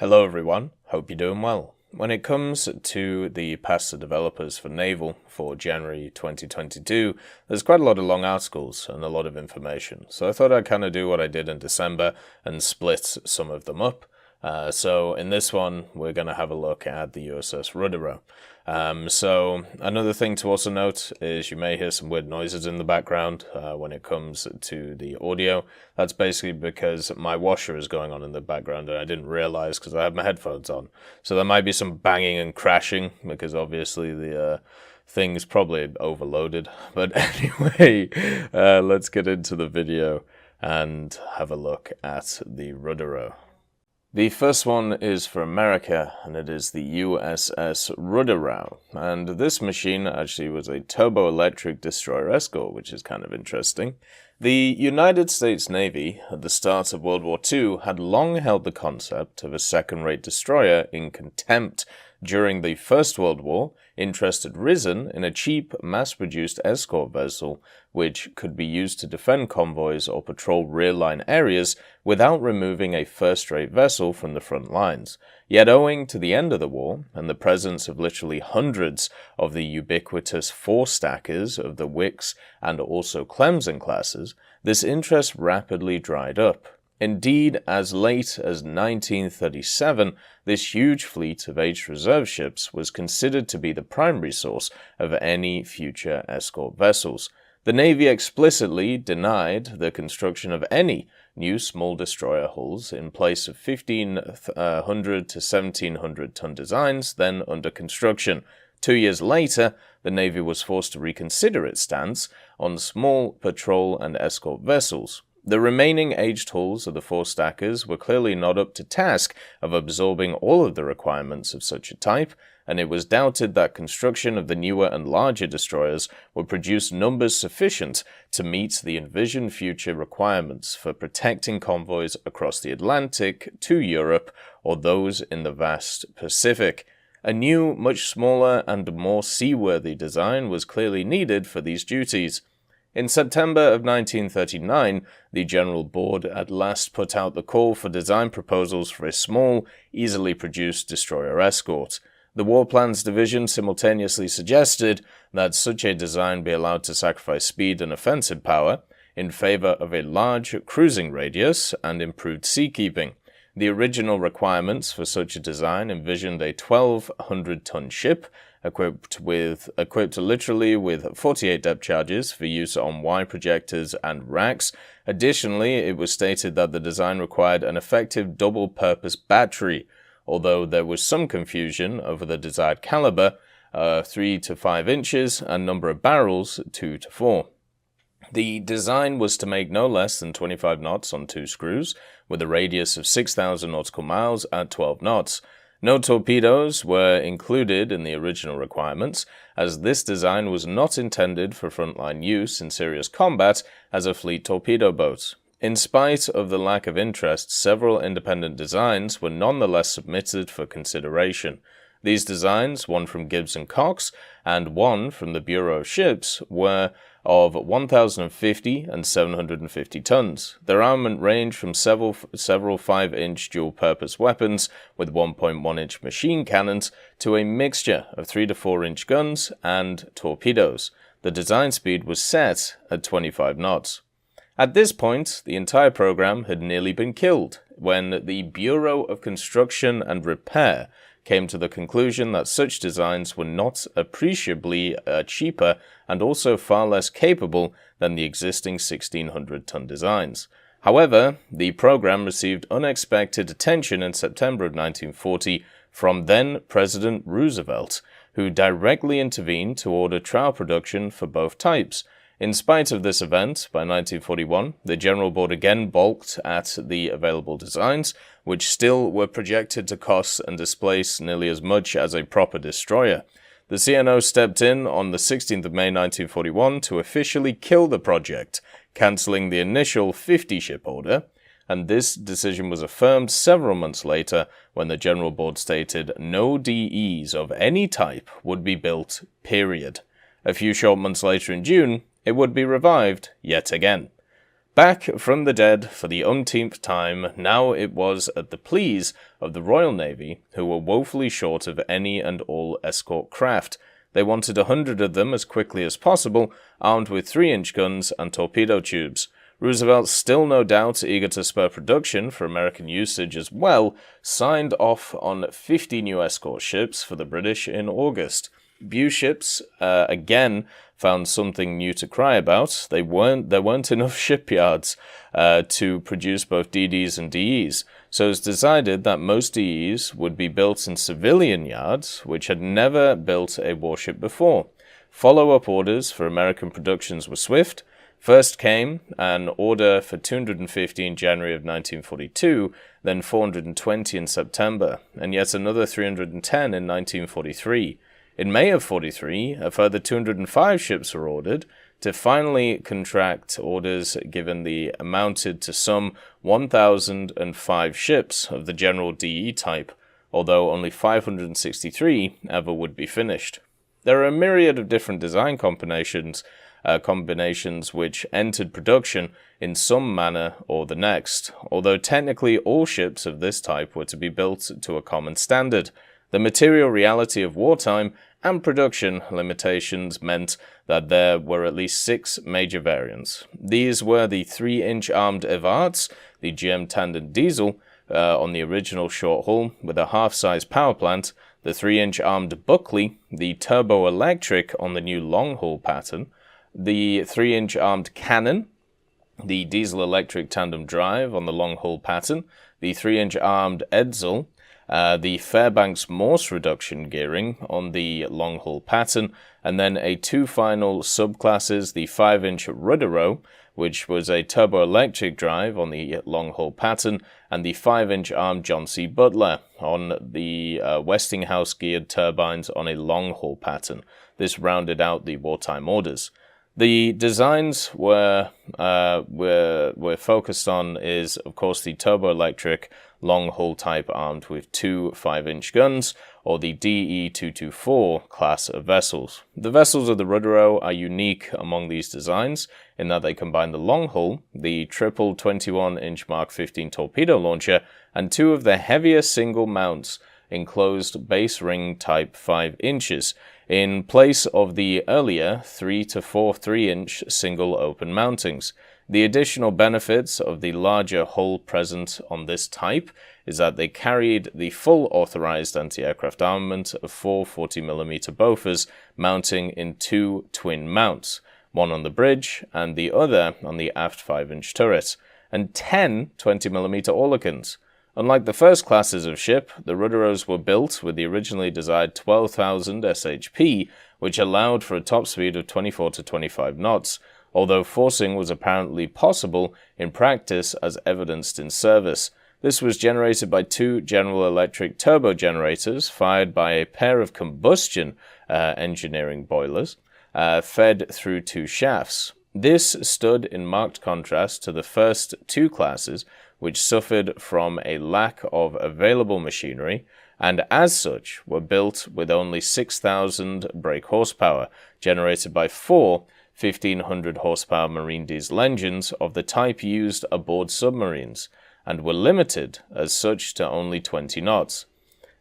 Hello everyone, hope you're doing well. When it comes to the pasta developers for Naval for January 2022, there's quite a lot of long articles and a lot of information. So I thought I'd kind of do what I did in December and split some of them up. So in this one, we're going to have a look at the U.S.S. Rudderow. So another thing to also note is you may hear some weird noises in the background when it comes to the audio. That's basically because my washer is going on in the background and I didn't realize because I have my headphones on. So there might be some banging and crashing because obviously the thing's probably overloaded. But anyway, let's get into the video and have a look at the Rudderow. The first one is for America, and it is the U.S.S. Rudderow. And this machine actually was a turbo-electric destroyer Escort, which is kind of interesting. The United States Navy, at the start of World War II, had long held the concept of a second-rate destroyer in contempt. During the First World War, interest had risen in a cheap, mass-produced escort vessel which could be used to defend convoys or patrol rear-line areas without removing a first-rate vessel from the front lines. Yet owing to the end of the war and the presence of literally hundreds of the ubiquitous four-stackers of the Wicks and also Clemson classes, this interest rapidly dried up. Indeed, as late as 1937, this huge fleet of aged reserve ships was considered to be the primary source of any future escort vessels. The Navy explicitly denied the construction of any new small destroyer hulls in place of 1,500 to 1,700 ton designs then under construction. 2 years later, the Navy was forced to reconsider its stance on small patrol and escort vessels. The remaining aged hulls of the four stackers were clearly not up to task of absorbing all of the requirements of such a type, and it was doubted that construction of the newer and larger destroyers would produce numbers sufficient to meet the envisioned future requirements for protecting convoys across the Atlantic to Europe or those in the vast Pacific. A new, much smaller and more seaworthy design was clearly needed for these duties. In September of 1939, the General Board at last put out the call for design proposals for a small, easily produced destroyer escort. The War Plans Division simultaneously suggested that such a design be allowed to sacrifice speed and offensive power in favor of a large cruising radius and improved seakeeping. The original requirements for such a design envisioned a 1,200-ton ship equipped literally with 48 depth charges for use on Y projectors and racks. Additionally, it was stated that the design required an effective double-purpose battery, although there was some confusion over the desired caliber, 3 to 5 inches, and number of barrels, 2 to 4. The design was to make no less than 25 knots on 2 screws, with a radius of 6,000 nautical miles at 12 knots. No torpedoes were included in the original requirements, as this design was not intended for frontline use in serious combat as a fleet torpedo boat. In spite of the lack of interest, several independent designs were nonetheless submitted for consideration. These designs, one from Gibbs and Cox and one from the Bureau of Ships, were of 1,050 and 750 tons. Their armament ranged from several 5-inch dual-purpose weapons with 1.1-inch machine cannons to a mixture of 3 to 4-inch guns and torpedoes. The design speed was set at 25 knots. At this point, the entire program had nearly been killed when the Bureau of Construction and Repair came to the conclusion that such designs were not appreciably cheaper and also far less capable than the existing 1,600-ton designs. However, the program received unexpected attention in September of 1940 from then-President Roosevelt, who directly intervened to order trial production for both types. In spite of this event, by 1941, the General Board again balked at the available designs, which still were projected to cost and displace nearly as much as a proper destroyer. The CNO stepped in on the 16th of May 1941 to officially kill the project, cancelling the initial 50-ship order, and this decision was affirmed several months later when the General Board stated no DEs of any type would be built, period. A few short months later in June, it would be revived yet again. Back from the dead for the umpteenth time, now it was at the pleas of the Royal Navy, who were woefully short of any and all escort craft. They wanted 100 of them as quickly as possible, armed with 3-inch guns and torpedo tubes. Roosevelt, still no doubt eager to spur production for American usage as well, signed off on 50 new escort ships for the British in August. View ships, again, found something new to cry about. There weren't enough shipyards to produce both DDs and DEs, so it was decided that most DEs would be built in civilian yards, which had never built a warship before. Follow-up orders for American productions were swift. First came an order for 250 in January of 1942, then 420 in September, and yet another 310 in 1943. In May of 43, a further 205 ships were ordered, to finally contract orders given the amounted to some 1,005 ships of the general DE type, although only 563 ever would be finished. There are a myriad of different design combinations which entered production in some manner or the next, although technically all ships of this type were to be built to a common standard. The material reality of wartime and production limitations meant that there were at least 6 major variants. These were the 3-inch armed Evarts, the GM tandem diesel on the original short hull with a half-size power plant, the 3-inch armed Buckley, the turbo-electric on the new long hull pattern, the 3-inch armed Cannon, the diesel-electric tandem drive on the long hull pattern, the 3-inch armed Edsel, the Fairbanks Morse reduction gearing on the long hull pattern, and then 2 final subclasses, the 5-inch Rudderow, which was a turbo-electric drive on the long hull pattern, and the 5-inch armed John C. Butler on the Westinghouse geared turbines on a long hull pattern. This rounded out the wartime orders. The designs we're focused on is, of course, the turbo-electric long hull type armed with 2 5-inch guns, or the DE-224 class of vessels. The vessels of the Rudderow are unique among these designs in that they combine the long hull, the triple 21-inch Mark 15 torpedo launcher, and 2 of the heavier single mounts enclosed base ring type 5 inches, in place of the earlier 3 to 4 3-inch single open mountings. The additional benefits of the larger hull present on this type is that they carried the full authorized anti-aircraft armament of 4 40mm Bofors mounting in 2 twin mounts, one on the bridge and the other on the aft 5-inch turret, and 10 20mm Oerlikons. Unlike the first classes of ship, the Rudderows were built with the originally desired 12,000 SHP, which allowed for a top speed of 24 to 25 knots, although forcing was apparently possible in practice as evidenced in service. This was generated by 2 General Electric turbo generators fired by a pair of combustion engineering boilers, fed through 2 shafts. This stood in marked contrast to the first 2 classes, which suffered from a lack of available machinery, and as such were built with only 6,000 brake horsepower, generated by 4 1,500 horsepower marine diesel engines of the type used aboard submarines, and were limited as such to only 20 knots.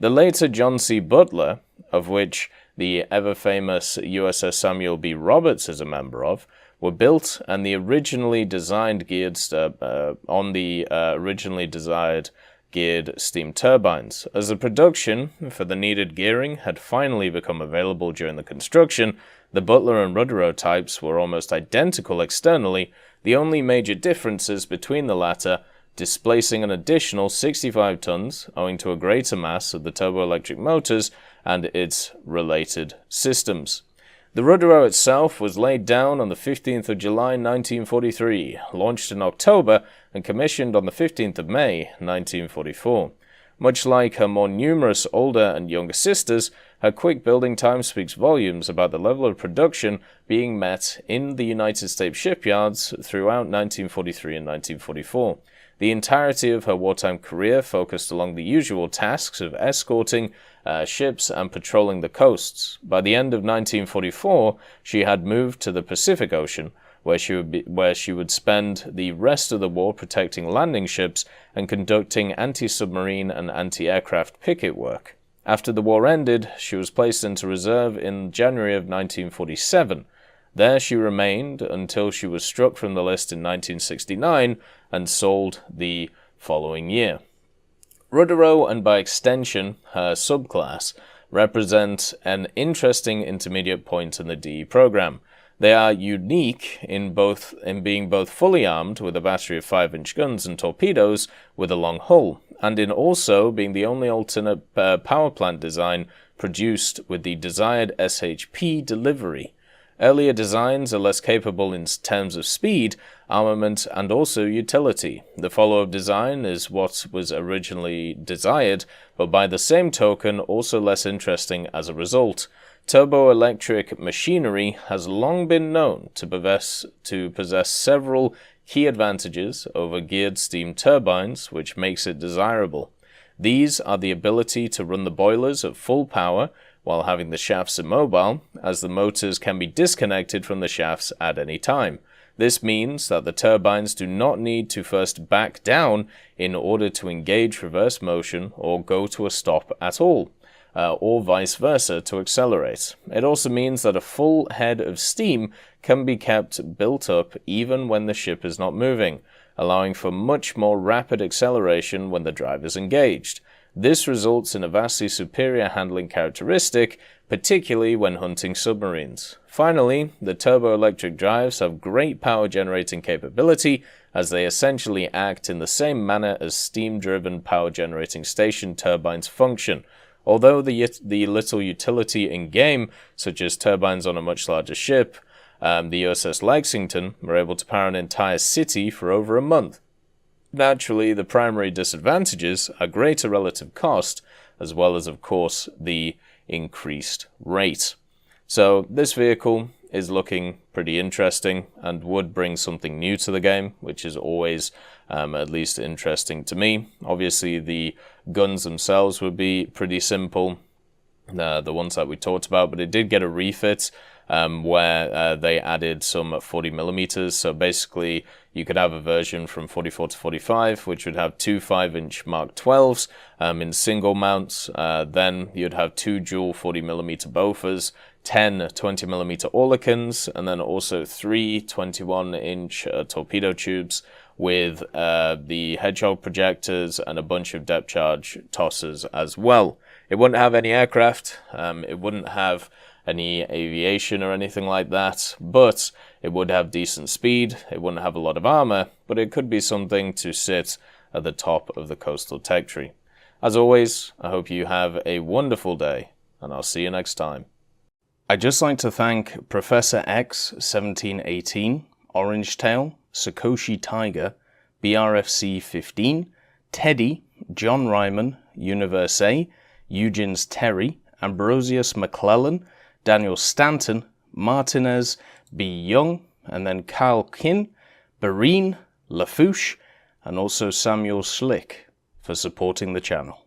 The later John C. Butler, of which the ever-famous U.S.S. Samuel B. Roberts is a member of, were built and the originally designed geared geared steam turbines. As the production for the needed gearing had finally become available during the construction, the Butler and Rudderow types were almost identical externally, the only major differences between the latter displacing an additional 65 tons owing to a greater mass of the turboelectric motors and its related systems. The Rudderow itself was laid down on the 15th of July 1943, launched in October, and commissioned on the 15th of May 1944. Much like her more numerous older and younger sisters, her quick building time speaks volumes about the level of production being met in the United States shipyards throughout 1943 and 1944. The entirety of her wartime career focused along the usual tasks of escorting ships and patrolling the coasts. By the end of 1944, she had moved to the Pacific Ocean, where she would spend the rest of the war protecting landing ships and conducting anti-submarine and anti-aircraft picket work. After the war ended, she was placed into reserve in January of 1947. There she remained until she was struck from the list in 1969 and sold the following year. Rudderow, and by extension her subclass, represent an interesting intermediate point in the DE program. They are unique in being both fully armed with a battery of 5-inch guns and torpedoes with a long hull, and in also being the only alternate power plant design produced with the desired SHP delivery. Earlier designs are less capable in terms of speed, armament, and also utility. The follow-up design is what was originally desired, but by the same token also less interesting as a result. Turboelectric machinery has long been known to possess several key advantages over geared steam turbines, which makes it desirable. These are the ability to run the boilers at full power while having the shafts immobile, as the motors can be disconnected from the shafts at any time. This means that the turbines do not need to first back down in order to engage reverse motion or go to a stop at all, or vice versa to accelerate. It also means that a full head of steam can be kept built up even when the ship is not moving, allowing for much more rapid acceleration when the drive is engaged. This results in a vastly superior handling characteristic, particularly when hunting submarines. Finally, the turboelectric drives have great power generating capability, as they essentially act in the same manner as steam-driven power generating station turbines function. Although the little utility in-game, such as turbines on a much larger ship, the U.S.S. Lexington, were able to power an entire city for over a month. Naturally, the primary disadvantages are greater relative cost, as well as, of course, the increased rate. So this vehicle is looking pretty interesting and would bring something new to the game, which is always at least interesting to me. Obviously, the guns themselves would be pretty simple, the ones that we talked about, but it did get a refit where they added some 40mm. So basically, you could have a version from 44 to 45, which would have two 5-inch Mark 12s in single mounts. Then you'd have two dual 40mm Bofors, 10 20mm Oerlikons, and then also three 21-inch torpedo tubes with the Hedgehog projectors and a bunch of depth charge tossers as well. It wouldn't have any aircraft, it wouldn't have any aviation or anything like that, but it would have decent speed, it wouldn't have a lot of armor, but it could be something to sit at the top of the coastal tech tree. As always, I hope you have a wonderful day, and I'll see you next time. I'd just like to thank Professor X 1718, Orangetail, Sakoshi Tiger, BRFC 15, Teddy, John Ryman, Universe A, Eugens Terry, Ambrosius McClellan, Daniel Stanton, Martinez, B. Young, and then Kyle Kin, Barine, Lafouche, and also Samuel Slick for supporting the channel.